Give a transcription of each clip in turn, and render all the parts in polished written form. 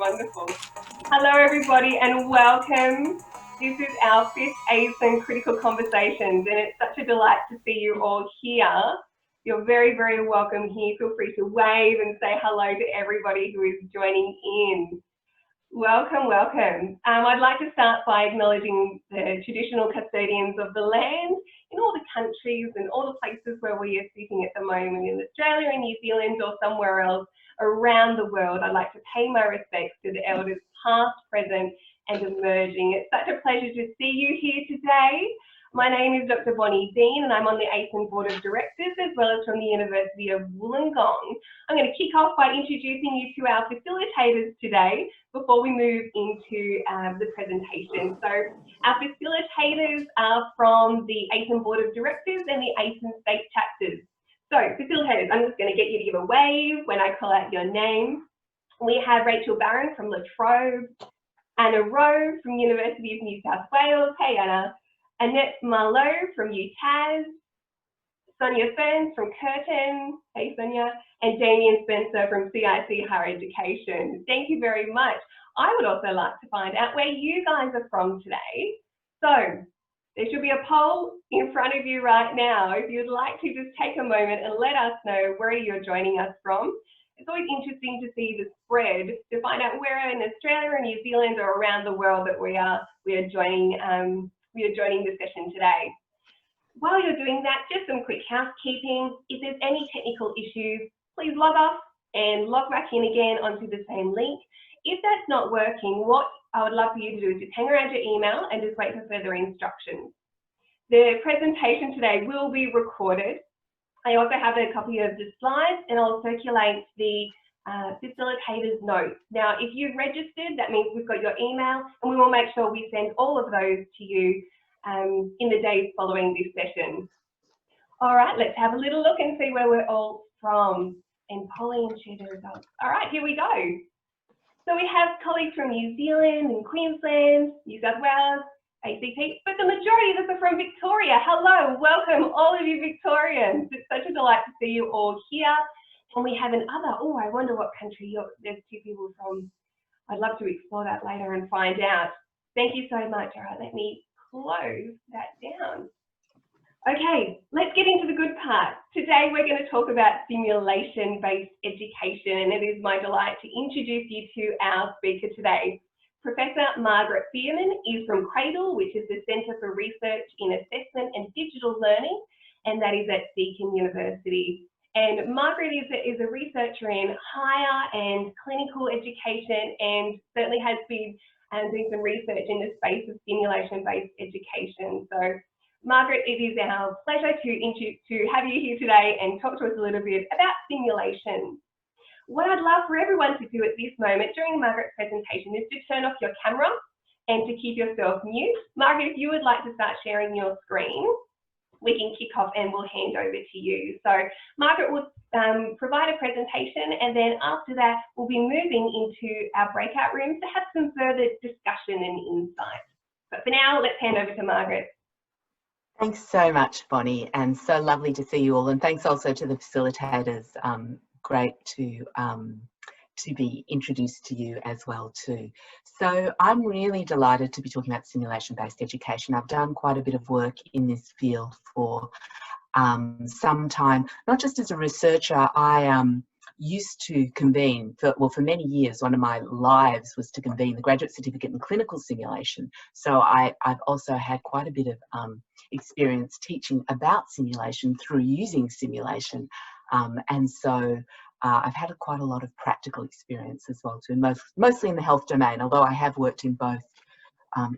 Wonderful. Hello, everybody, and welcome. This is our 5th ACEN Critical Conversations, and it's such a delight to see you all here. You're very, very welcome here. Feel free to wave and say hello to everybody who is joining in. Welcome, welcome. I'd like to start by acknowledging the traditional custodians of the land in all the countries and all the places where we are sitting at the moment in Australia and New Zealand or somewhere else around the world. I'd like to pay my respects to the elders past, present and emerging. It's such a pleasure to see you here today. My name is Dr. Bonnie Dean and I'm on the ACEN Board of Directors as well as from the University of Wollongong. I'm going to kick off by introducing you to our facilitators today before we move into the presentation. So our facilitators are from the ACEN Board of Directors and the ACEN State Chapters. So facilitators, I'm just going to get you to give a wave when I call out your name. We have Rachel Barron from La Trobe, Anna Rowe from University of New South Wales. Hey Anna. Annette Marlowe from UTAS, Sonia Ferns from Curtin, hey Sonia, and Damien Spencer from CIC Higher Education. Thank you very much. I would also like to find out where you guys are from today. So there should be a poll in front of you right now. If you'd like to just take a moment and let us know where you're joining us from. It's always interesting to see the spread to find out where in Australia or New Zealand or around the world that we are joining the session today. While you're doing that, just some quick housekeeping. If there's any technical issues, please log off and log back in again onto the same link. If that's not working, what I would love for you to do is just hang around your email and just wait for further instructions. The presentation today will be recorded. I also have a copy of the slides and I'll circulate the facilitators notes. Now, if you've registered, that means we've got your email and we will make sure we send all of those to you in the days following this session. All right, let's have a little look and see where we're all from. And Pauline share the results. All right, here we go. So we have colleagues from New Zealand and Queensland, New South Wales, ACT, but the majority of us are from Victoria. Hello, welcome all of you Victorians. It's such a delight to see you all here. And we have another, oh, I wonder what country there's two people from. I'd love to explore that later and find out. Thank you so much. All right, let me close that down. Okay, let's get into the good part. Today we're going to talk about simulation-based education, and it is my delight to introduce you to our speaker today. Professor Margaret Bierman is from CRADL, which is the Centre for Research in Assessment and Digital Learning, and that is at Deakin University. And Margaret is a researcher in higher and clinical education and certainly has been doing some research in the space of simulation-based education. So Margaret, it is our pleasure to have you here today and talk to us a little bit about simulation. What I'd love for everyone to do at this moment during Margaret's presentation is to turn off your camera and to keep yourself mute. Margaret, if you would like to start sharing your screen, we can kick off and we'll hand over to you. So Margaret will provide a presentation and then after that we'll be moving into our breakout rooms to have some further discussion and insight. But for now, let's hand over to Margaret. Thanks so much, Bonnie, and so lovely to see you all. And thanks also to the facilitators. Great to be introduced to you as well too. So I'm really delighted to be talking about simulation-based education. I've done quite a bit of work in this field for some time, not just as a researcher. I used to convene, for many years, one of my lives was to convene the graduate certificate in clinical simulation. So I've also had quite a bit of experience teaching about simulation through using simulation. And so I've had quite a lot of practical experience as well too, mostly in the health domain, although I have worked in both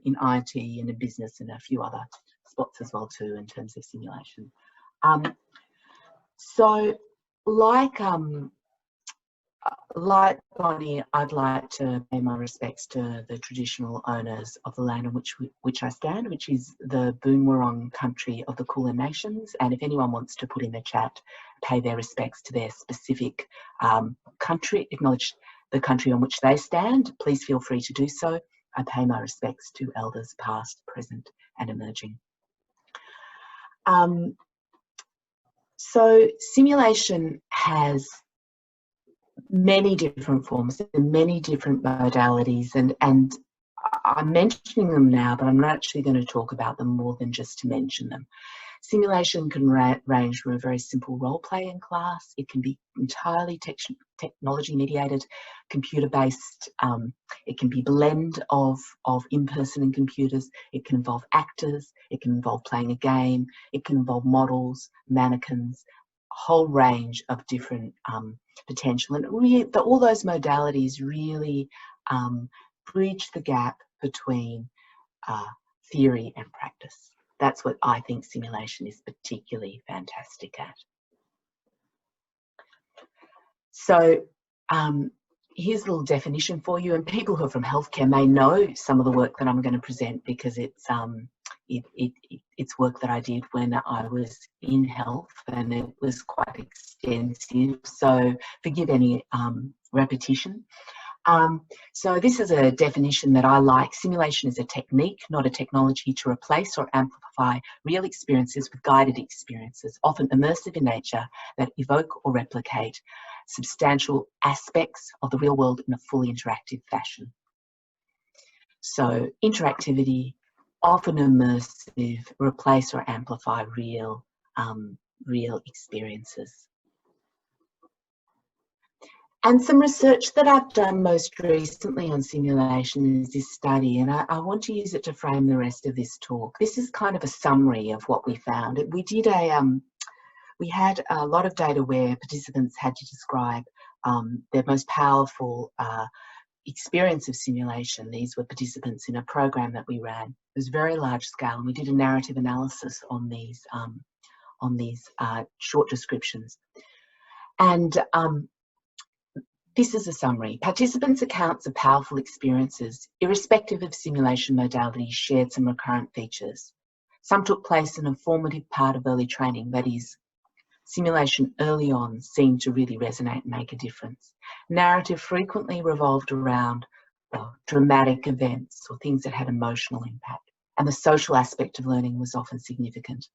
in IT and in business and a few other spots as well too in terms of simulation. So like Bonnie, I'd like to pay my respects to the traditional owners of the land on which I stand, which is the Boonwurrung country of the Kulin Nations. And if anyone wants to put in the chat, pay their respects to their specific country, acknowledge the country on which they stand, please feel free to do so. I pay my respects to elders past, present and emerging. So simulation has many different forms and many different modalities, and I'm mentioning them now, but I'm not actually going to talk about them more than just to mention them. Simulation can range from a very simple role play in class. It can be entirely technology mediated, computer based. It can be blend of in-person and computers. It can involve actors. It can involve playing a game. It can involve models, mannequins, a whole range of different potential. And all those modalities really bridge the gap between theory and practice. That's what I think simulation is particularly fantastic at. So here's a little definition for you, and people who are from healthcare may know some of the work that I'm going to present because it's work that I did when I was in health, and it was quite extensive. So forgive any repetition. So this is a definition that I like. Simulation is a technique, not a technology, to replace or amplify real experiences with guided experiences, often immersive in nature, that evoke or replicate substantial aspects of the real world in a fully interactive fashion. So interactivity, often immersive, replace or amplify real experiences. And some research that I've done most recently on simulation is this study, and I want to use it to frame the rest of this talk. This is kind of a summary of what we found. We had a lot of data where participants had to describe their most powerful experience of simulation. These were participants in a program that we ran. It was very large scale, and we did a narrative analysis on these short descriptions. And this is a summary. Participants' accounts of powerful experiences, irrespective of simulation modality, shared some recurrent features. Some took place in a formative part of early training, that is, simulation early on seemed to really resonate and make a difference. Narrative frequently revolved around dramatic events or things that had emotional impact, and the social aspect of learning was often significant.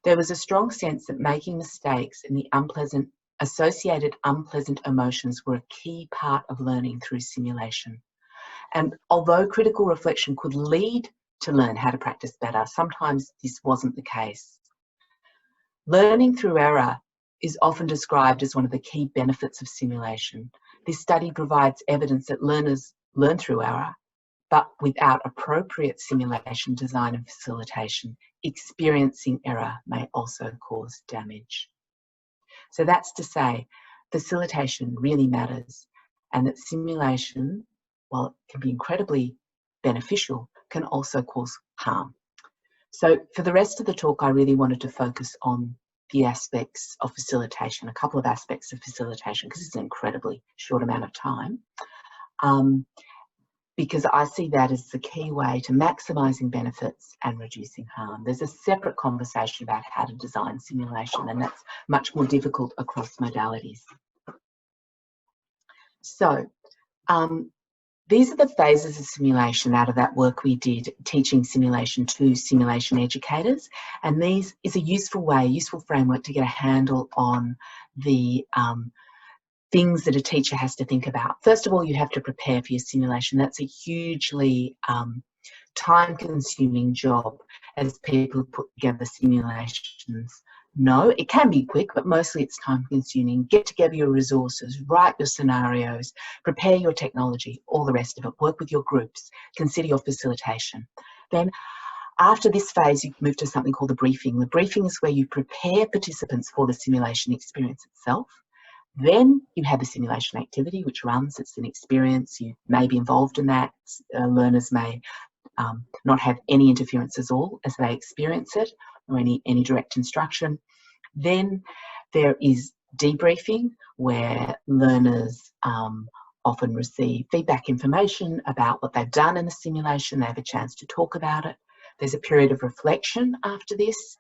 There was a strong sense that making mistakes and the associated unpleasant emotions were a key part of learning through simulation. And although critical reflection could lead to learn how to practice better, sometimes this wasn't the case. Learning through error is often described as one of the key benefits of simulation. This study provides evidence that learners learn through error, but without appropriate simulation design and facilitation, experiencing error may also cause damage. So that's to say, facilitation really matters, and that simulation, while it can be incredibly beneficial, can also cause harm. So for the rest of the talk, I really wanted to focus on the aspects of facilitation, a couple of aspects of facilitation, because it's an incredibly short amount of time, because I see that as the key way to maximising benefits and reducing harm. There's a separate conversation about how to design simulation, and that's much more difficult across modalities. So these are the phases of simulation out of that work we did teaching simulation to simulation educators, and these is a useful framework to get a handle on the things that a teacher has to think about. First of all, you have to prepare for your simulation. That's a hugely time-consuming job, as people put together simulations. No, it can be quick, but mostly it's time-consuming. Get together your resources, write your scenarios, prepare your technology, all the rest of it. Work with your groups, consider your facilitation. Then after this phase, you move to something called the briefing. The briefing is where you prepare participants for the simulation experience itself. Then you have a simulation activity which runs. It's an experience. You may be involved in that. Learners may not have any interference at all as they experience it, or any direct instruction. Then there is debriefing, where learners often receive feedback information about what they've done in the simulation. They have a chance to talk about it. There's a period of reflection after this,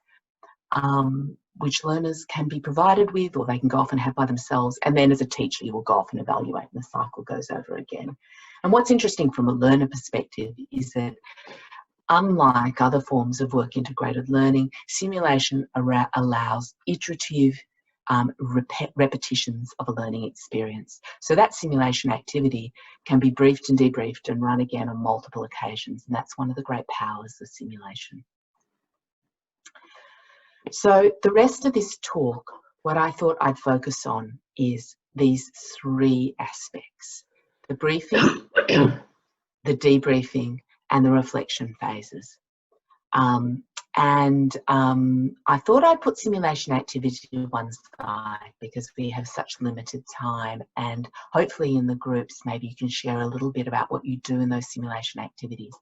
which learners can be provided with, or they can go off and have by themselves. And then as a teacher, you will go off and evaluate, and the cycle goes over again. And what's interesting from a learner perspective is that unlike other forms of work integrated learning, simulation allows iterative repetitions of a learning experience. So that simulation activity can be briefed and debriefed and run again on multiple occasions, and that's one of the great powers of simulation. So the rest of this talk, what I thought I'd focus on is these three aspects: the briefing, the debriefing, and the reflection phases. I thought I'd put simulation activity to one side because we have such limited time, and hopefully in the groups maybe you can share a little bit about what you do in those simulation activities.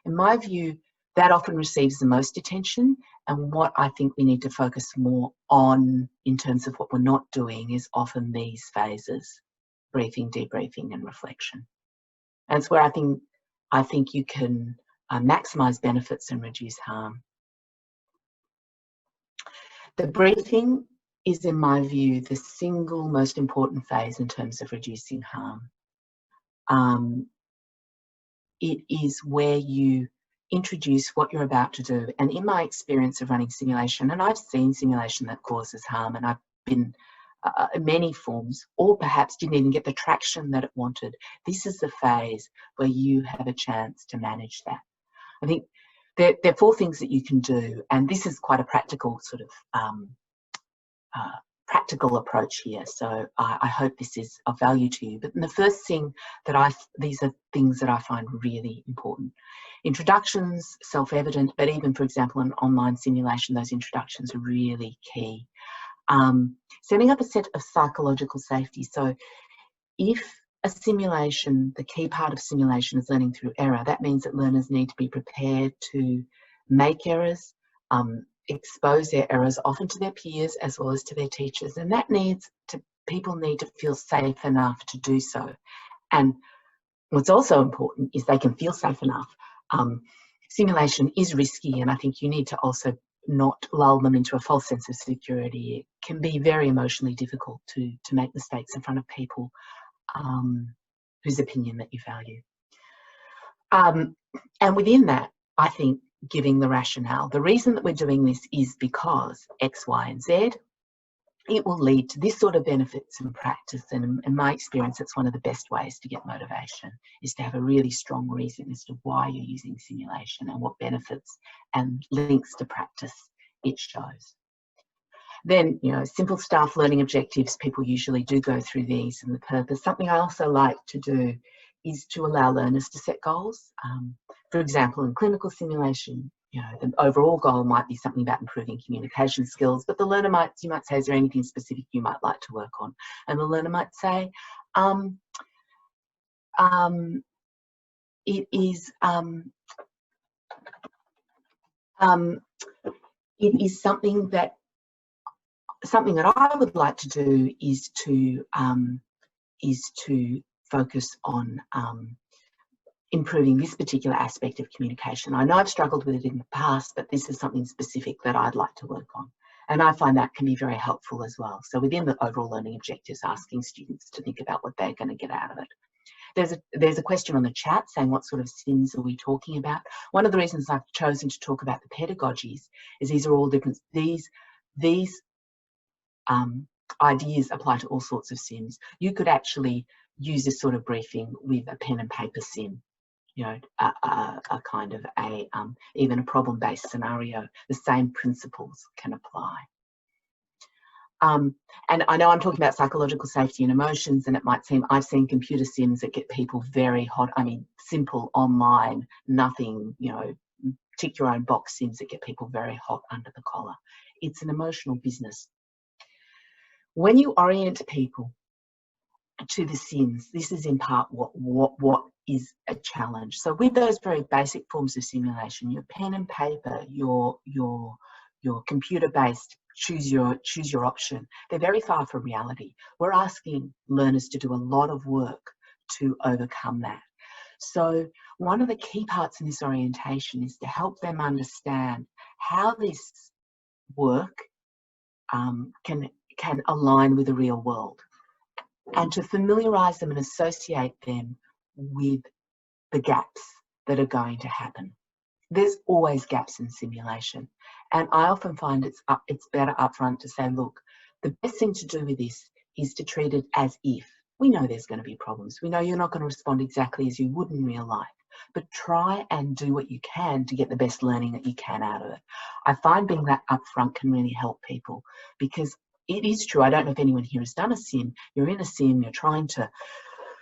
In my view, that often receives the most attention, and what I think we need to focus more on in terms of what we're not doing is often these phases: briefing, debriefing, and reflection. And it's where I think you can maximise benefits and reduce harm. The briefing is, in my view, the single most important phase in terms of reducing harm. It is where you introduce what you're about to do. And in my experience of running simulation, and I've seen simulation that causes harm, and I've been in many forms, or perhaps didn't even get the traction that it wanted, this is the phase where you have a chance to manage that. I think there are four things that you can do, and this is quite a practical sort of practical approach here. So I hope this is of value to you. But the first thing these are things that I find really important. Introductions, self-evident, but even, for example, in online simulation, those introductions are really key. Setting up a set of psychological safety. So if a simulation, the key part of simulation is learning through error, that means that learners need to be prepared to make errors, expose their errors often to their peers as well as to their teachers, and people need to feel safe enough to do so. And what's also important is they can feel safe enough. Simulation is risky, and I think you need to also not lull them into a false sense of security. It can be very emotionally difficult to make mistakes in front of people whose opinion that you value. And within that, I think giving the rationale. The reason that we're doing this is because X, Y, and Z. It will lead to this sort of benefits in practice, and in my experience, it's one of the best ways to get motivation, is to have a really strong reason as to why you're using simulation and what benefits and links to practice it shows. Then, simple stuff, learning objectives, people usually do go through these, and the purpose. Something I also like to do is to allow learners to set goals. For example, in clinical simulation, the overall goal might be something about improving communication skills, but the learner you might say, is there anything specific you might like to work on? And the learner might say, it is something that I would like to do is to focus on improving this particular aspect of communication. I know I've struggled with it in the past, but this is something specific that I'd like to work on. And I find that can be very helpful as well. So within the overall learning objectives, asking students to think about what they're going to get out of it. There's a question on the chat saying, what sort of sims are we talking about? One of the reasons I've chosen to talk about the pedagogies is these are all different. These ideas apply to all sorts of sims. You could actually use this sort of briefing with a pen and paper sim, a kind of even a problem-based scenario. The same principles can apply. And I know I'm talking about psychological safety and emotions, and it might seem, I've seen computer sims that get people very hot. I mean, simple online, nothing, tick your own box sims that get people very hot under the collar. It's an emotional business. When you orient people to the sims, this is in part what is a challenge. So with those very basic forms of simulation, your pen and paper, your computer-based choose your option, they're very far from reality. We're asking learners to do a lot of work to overcome that. So one of the key parts in this orientation is to help them understand how this work can align with the real world, and to familiarise them and associate them with the gaps that are going to happen. There's always gaps in simulation, and I often find it's better upfront to say, look, The best thing to do with this is to treat it as if. We know there's going to be problems. We know you're not going to respond exactly as you would in real life, but try and do what you can to get the best learning that you can out of it. I find being that upfront can really help people, because it is true. I don't know if anyone here has done a sim. You're in a sim, you're trying to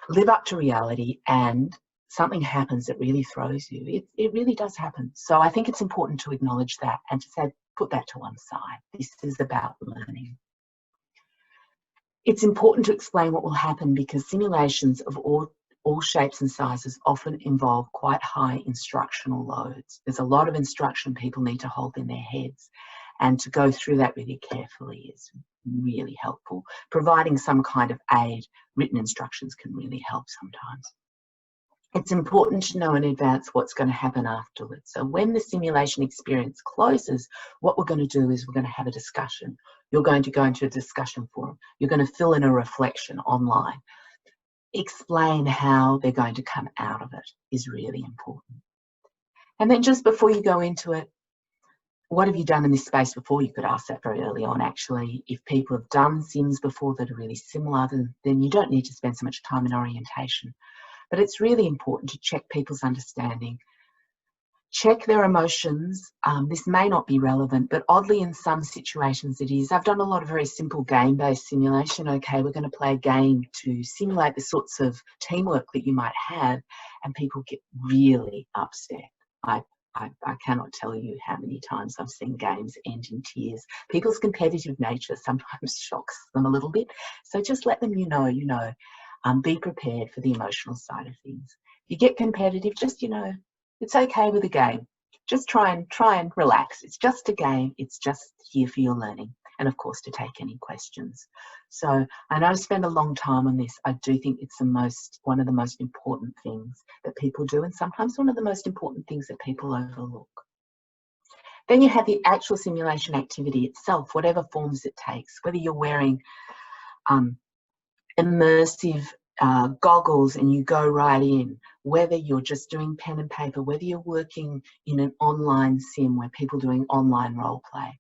live up to reality, and something happens that really throws you. It really does happen. So I think it's important to acknowledge that and to say, put that to one side. This is about learning. It's important to explain what will happen, because simulations of all shapes and sizes often involve quite high instructional loads. There's a lot of instruction people need to hold in their heads, and to go through that really carefully is really helpful. Providing some kind of aid, written instructions can really help sometimes. It's important to know in advance what's going to happen afterwards. So when the simulation experience closes, what we're going to do is we're going to have a discussion. You're going to go into a discussion forum. You're going to fill in a reflection online. Explain how they're going to come out of it is really important. And then just before you go into it, what have you done in this space before? You could ask that very early on, actually. If people have done sims before that are really similar, then you don't need to spend so much time in orientation. But it's really important to check people's understanding, check their emotions. This may not be relevant, but oddly in some situations it is. I've done a lot of very simple game-based simulation. Okay, we're going to play a game to simulate the sorts of teamwork that you might have, and people get really upset. I cannot tell you how many times I've seen games end in tears. People's competitive nature sometimes shocks them a little bit. So just let them know, be prepared for the emotional side of things. If you get competitive, just, it's okay with a game. Just try and relax. It's just a game. It's just here for your learning. And of course, to take any questions. So I know I spend a long time on this. I do think it's one of the most important things that people do, and sometimes one of the most important things that people overlook. Then you have the actual simulation activity itself, whatever forms it takes, whether you're wearing immersive goggles and you go right in, whether you're just doing pen and paper, whether you're working in an online sim where people are doing online role play.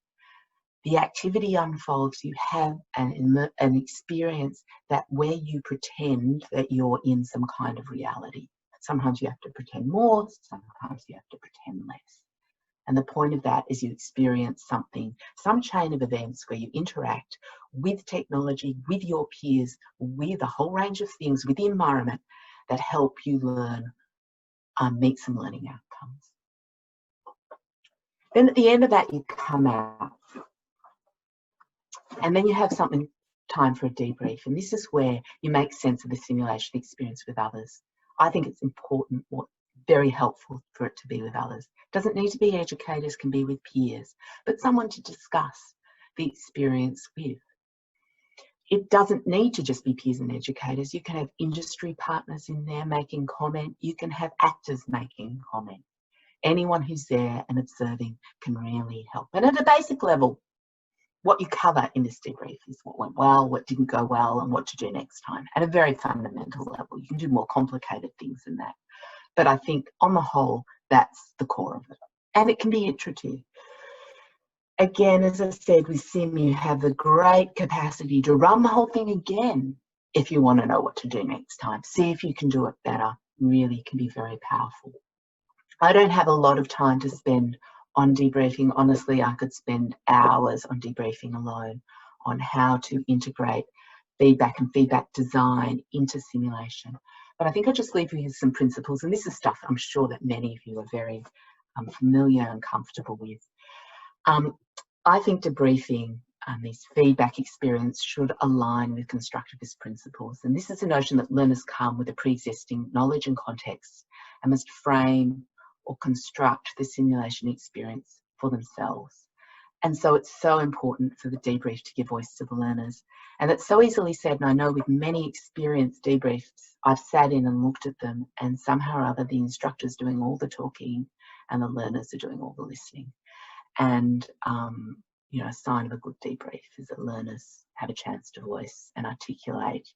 The activity unfolds, you have an experience that where you pretend that you're in some kind of reality. Sometimes you have to pretend more, sometimes you have to pretend less. And the point of that is you experience some chain of events where you interact with technology, with your peers, with a whole range of things, with the environment that help you learn, meet some learning outcomes. Then at the end of that, you come out. And then you have time for a debrief. And this is where you make sense of the simulation experience with others. I think it's important, or very helpful for it to be with others. It doesn't need to be educators, can be with peers, but someone to discuss the experience with. It doesn't need to just be peers and educators. You can have industry partners in there making comment. You can have actors making comment. Anyone who's there and observing can really help. And at a basic level, what you cover in this debrief is what went well, what didn't go well, and what to do next time. At a very fundamental level, you can do more complicated things than that. But I think on the whole, that's the core of it. And it can be iterative. Again, as I said, with sim, you have the great capacity to run the whole thing again if you want to know what to do next time. See if you can do it better. Really can be very powerful. I don't have a lot of time to spend on debriefing. Honestly, I could spend hours on debriefing alone, on how to integrate feedback and feedback design into simulation. But I think I'll just leave you with some principles, and this is stuff I'm sure that many of you are very familiar and comfortable with. I think debriefing, this feedback experience should align with constructivist principles. And this is a notion that learners come with a pre-existing knowledge and context and must frame or construct the simulation experience for themselves. And so it's so important for the debrief to give voice to the learners. And it's so easily said, and I know with many experienced debriefs, I've sat in and looked at them, and somehow or other the instructor's doing all the talking and the learners are doing all the listening. And a sign of a good debrief is that learners have a chance to voice and articulate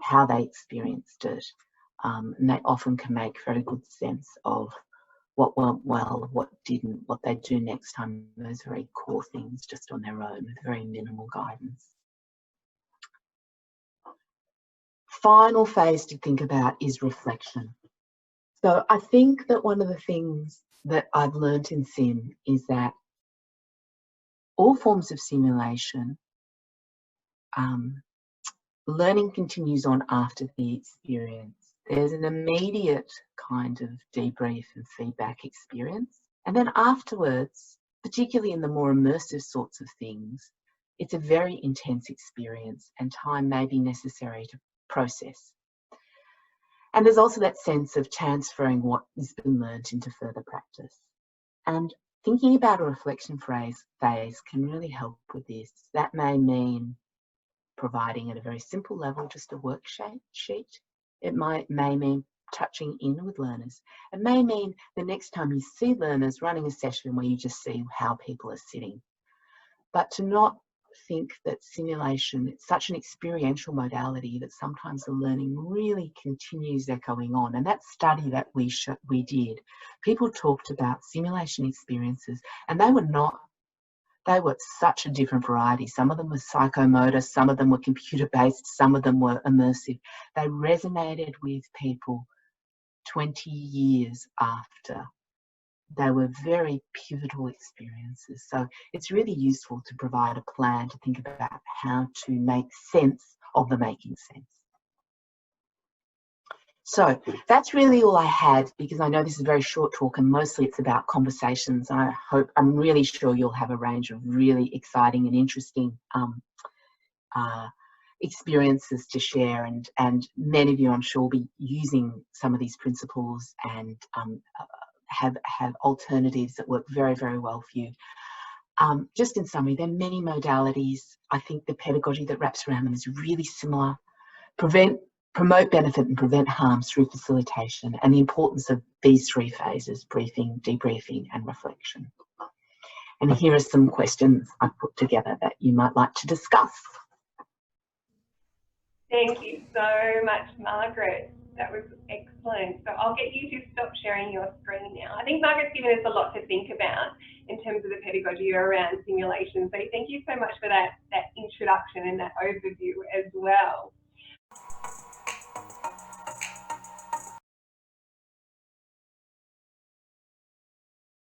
how they experienced it. And they often can make very good sense of what went well, what didn't, what they do next time, those very core things just on their own with very minimal guidance. final phase to think about is reflection. So I think that one of the things that I've learned in sim is that all forms of simulation, learning continues on after the experience. There's an immediate kind of debrief and feedback experience. And then afterwards, particularly in the more immersive sorts of things, it's a very intense experience and time may be necessary to process. And there's also that sense of transferring what has been learnt into further practice. And thinking about a reflection phase can really help with this. That may mean providing at a very simple level just a worksheet. It may mean touching in with learners. It may mean the next time you see learners running a session where you just see how people are sitting. But to not think that simulation, it's such an experiential modality that sometimes the learning really continues echoing on. And that study that we did, people talked about simulation experiences, and they were such a different variety. Some of them were psychomotor, some of them were computer-based, some of them were immersive. They resonated with people 20 years after. They were very pivotal experiences. So it's really useful to provide a plan to think about how to make sense of the making sense. So that's really all I had, because I know this is a very short talk and mostly it's about conversations. And I'm really sure you'll have a range of really exciting and interesting experiences to share, and many of you, I'm sure, will be using some of these principles and have alternatives that work very, very well for you. Just in summary, there are many modalities. I think the pedagogy that wraps around them is really similar. Promote benefit and prevent harm through facilitation, and the importance of these three phases: briefing, debriefing, and reflection. And here are some questions I've put together that you might like to discuss. Thank you so much, Margaret. That was excellent. So I'll get you to stop sharing your screen now. I think Margaret's given us a lot to think about in terms of the pedagogy around simulation. So thank you so much for that introduction and that overview as well.